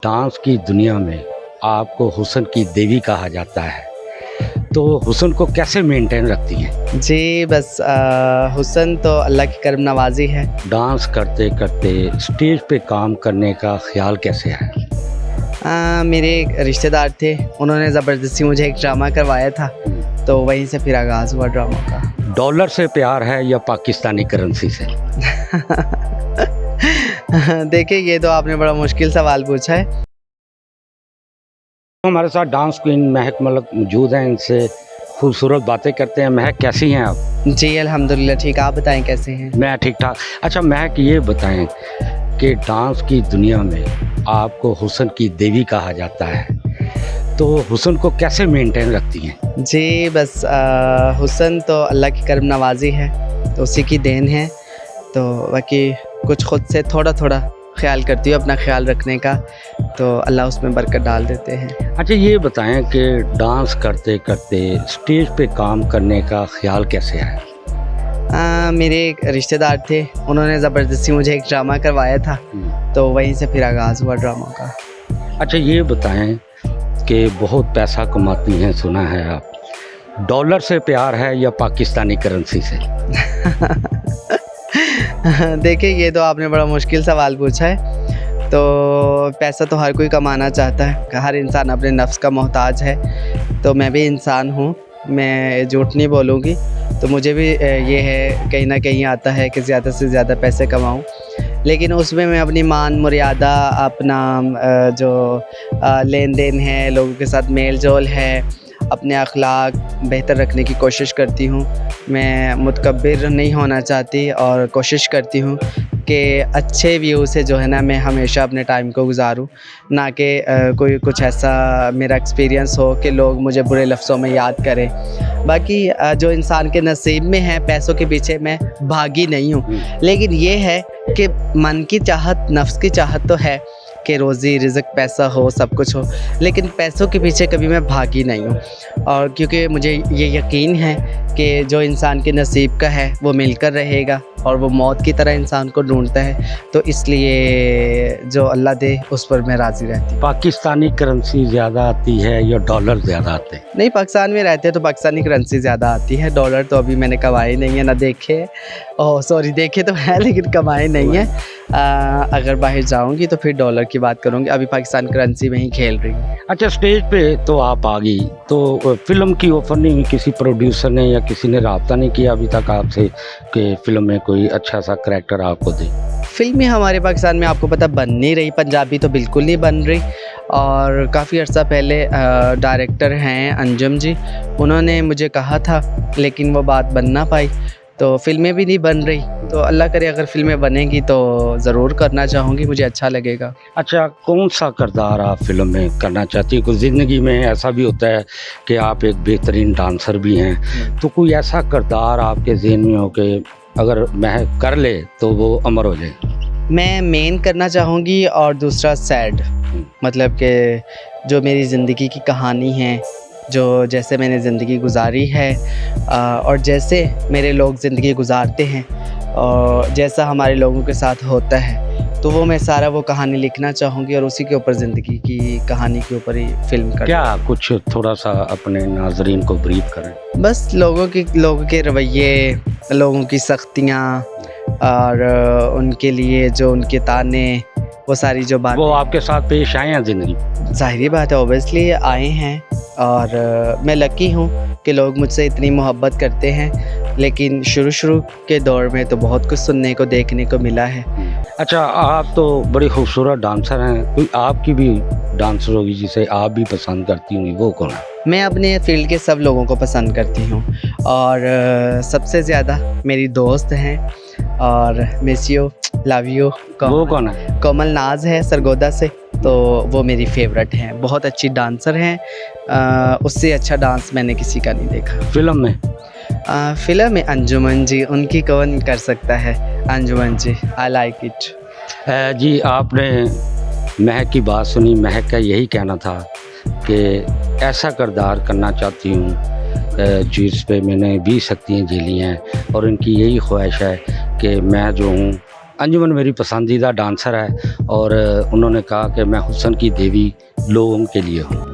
Dance की दुनिया में आपको हुस्न की देवी कहा जाता है, तो हुस्न को कैसे मेंटेन रखती हैं? जी, बस हुस्न तो अल्लाह की करम नवाज़ी है। डांस करते करते स्टेज पे काम करने का ख्याल कैसे है? मेरे एक रिश्तेदार थे, उन्होंने ज़बरदस्ती मुझे एक ड्रामा करवाया था, तो वहीं से फिर आगाज़ हुआ ड्रामा का। डॉलर से प्यार है या पाकिस्तानी करेंसी से? देखिए, ये तो आपने बड़ा मुश्किल सवाल पूछा है। हमारे साथ डांस क्वीन महक मलिक मौजूद हैं, इनसे खूबसूरत बातें करते हैं। महक, कैसी हैं आप? जी, अल्हम्दुलिल्लाह ठीक। आप बताएँ कैसे हैं? मैं ठीक ठाक। अच्छा महक, ये बताएं कि डांस की दुनिया में आपको हुस्न की देवी कहा जाता है, तो हुस्न को कैसे मेंटेन रखती हैं? जी, बस हुस्न तो अल्लाह की करम नवाज़ी है, तो उसी की देन है। तो बाकी कुछ खुद से थोड़ा-थोड़ा ख़्याल करती हूँ अपना ख़्याल रखने का, तो अल्लाह उसमें बरकत डाल देते हैं। अच्छा, ये बताएं कि डांस करते करते स्टेज पे काम करने का ख्याल कैसे है? मेरे एक रिश्तेदार थे, उन्होंने ज़बरदस्ती मुझे एक ड्रामा करवाया था, तो वहीं से फिर आगाज़ हुआ ड्रामा का। अच्छा, ये बताएं कि बहुत पैसा कमाती हैं, सुना है आप। डॉलर से प्यार है या पाकिस्तानी करेंसी से? देखिए, ये तो आपने बड़ा मुश्किल सवाल पूछा है। तो पैसा तो हर कोई कमाना चाहता है, हर इंसान अपने नफ्स का मोहताज है, तो मैं भी इंसान हूँ, मैं झूठ नहीं बोलूँगी। तो मुझे भी ये है, कहीं न कहीं आता है कि ज़्यादा से ज़्यादा पैसे कमाऊँ, लेकिन उसमें मैं अपनी मान मर्यादा, अपना जो लेन-देन है, लोगों के साथ मेल-जोल है, अपने अखलाक बेहतर रखने की कोशिश करती हूँ। मैं मुतकब्बिर नहीं होना चाहती और कोशिश करती हूँ कि अच्छे व्यू से जो है ना, मैं हमेशा अपने टाइम को गुज़ारूँ, ना कि कोई कुछ ऐसा मेरा एक्सपीरियंस हो कि लोग मुझे बुरे लफ्ज़ों में याद करें। बाकी जो इंसान के नसीब में है, पैसों के पीछे मैं भागी नहीं हूँ, लेकिन ये है कि मन की चाहत, नफ्स की चाहत तो है कि रोज़ी रिज़्क पैसा हो, सब कुछ हो, लेकिन पैसों के पीछे कभी मैं भागी नहीं हूँ। और क्योंकि मुझे ये यकीन है कि जो इंसान के नसीब का है वो मिलकर रहेगा, और वो मौत की तरह इंसान को ढूंढता है, तो इसलिए जो अल्लाह दे उस पर मैं राज़ी रहती हूँ। पाकिस्तानी करेंसी ज़्यादा आती है या डॉलर ज़्यादा आते हैं? नहीं, पाकिस्तान में रहते हैं तो पाकिस्तानी करेंसी ज़्यादा आती है, डॉलर तो अभी मैंने कमाए नहीं है, ना देखे। ओह सॉरी, देखे तो हैं लेकिन कमाए नहीं हैं। अगर बाहर जाऊंगी तो फिर डॉलर की बात करूंगी, अभी पाकिस्तान करेंसी में ही खेल रही हूँ। अच्छा, स्टेज पे तो आप आ गई, तो फिल्म की ऑफर नहीं हुई? किसी प्रोड्यूसर ने या किसी ने रब्ता नहीं किया अभी तक आपसे कि फिल्म में कोई अच्छा सा करैक्टर आपको दे? फ़िल्में हमारे पाकिस्तान में आपको पता बन नहीं रही, पंजाबी तो बिल्कुल नहीं बन रही। और काफ़ी अर्सा पहले डायरेक्टर हैं अंजुम जी, उन्होंने मुझे कहा था, लेकिन वो बात बन ना पाई, तो फ़िल्में भी नहीं बन रही। तो अल्लाह करे अगर फ़िल्में बनेंगी तो ज़रूर करना चाहूँगी, मुझे अच्छा लगेगा। अच्छा, कौन सा किरदार आप फिल्म में करना चाहती हैं? कुछ ज़िंदगी में ऐसा भी होता है कि आप एक बेहतरीन डांसर भी हैं, तो कोई ऐसा किरदार आपके ज़हन में हो कि अगर महक कर ले तो वो अमर हो जाए? मैं मेन करना चाहूँगी, और दूसरा सैड, मतलब कि जो मेरी ज़िंदगी की कहानी है, जो जैसे मैंने ज़िंदगी गुजारी है, और जैसे मेरे लोग ज़िंदगी गुजारते हैं, और जैसा हमारे लोगों के साथ होता है, तो वो मैं सारा वो कहानी लिखना चाहूँगी, और उसी के ऊपर ज़िंदगी की कहानी के ऊपर ही फ़िल्म कर। क्या कुछ थोड़ा सा अपने नाजरीन को ब्रीफ करें? बस लोगों के रवैये, लोगों की सख्तियाँ, और उनके लिए जो उनके ताने, वो सारी जो बात वो आपके साथ पेश आए हैं ज़िंदगी? ज़ाहिर बात है, ऑब्वियसली आए हैं, और मैं लकी हूँ कि लोग मुझसे इतनी मोहब्बत करते हैं। लेकिन शुरू के दौर में तो बहुत कुछ सुनने को, देखने को मिला है। अच्छा, आप तो बड़ी खूबसूरत डांसर हैं, कोई आपकी भी डांसर होगी जिसे आप भी पसंद करती होंगी, वो कौन है? मैं अपने फील्ड के सब लोगों को पसंद करती हूँ, और सबसे ज़्यादा मेरी दोस्त हैं, और मिस यू, लव यू। वो कौन है? कोमल नाज है सरगोदा से, तो वो मेरी फेवरेट हैं, बहुत अच्छी डांसर हैं। उससे अच्छा डांस मैंने किसी का नहीं देखा। फिल्म में? फ़िल्म में अंजुमन जी, उनकी कौन कर सकता है, अंजुमन जी, आई लाइक इट। जी, आपने महक की बात सुनी। महक का यही कहना था कि ऐसा किरदार करना चाहती हूँ जिस पे मैंने 20 शक्तियाँ झेली हैं, और इनकी यही ख्वाहिश है कि मैं जो हूँ अंजुमन मेरी पसंदीदा डांसर है और उन्होंने कहा कि मैं हुस्न की देवी लोगों के लिए हूँ।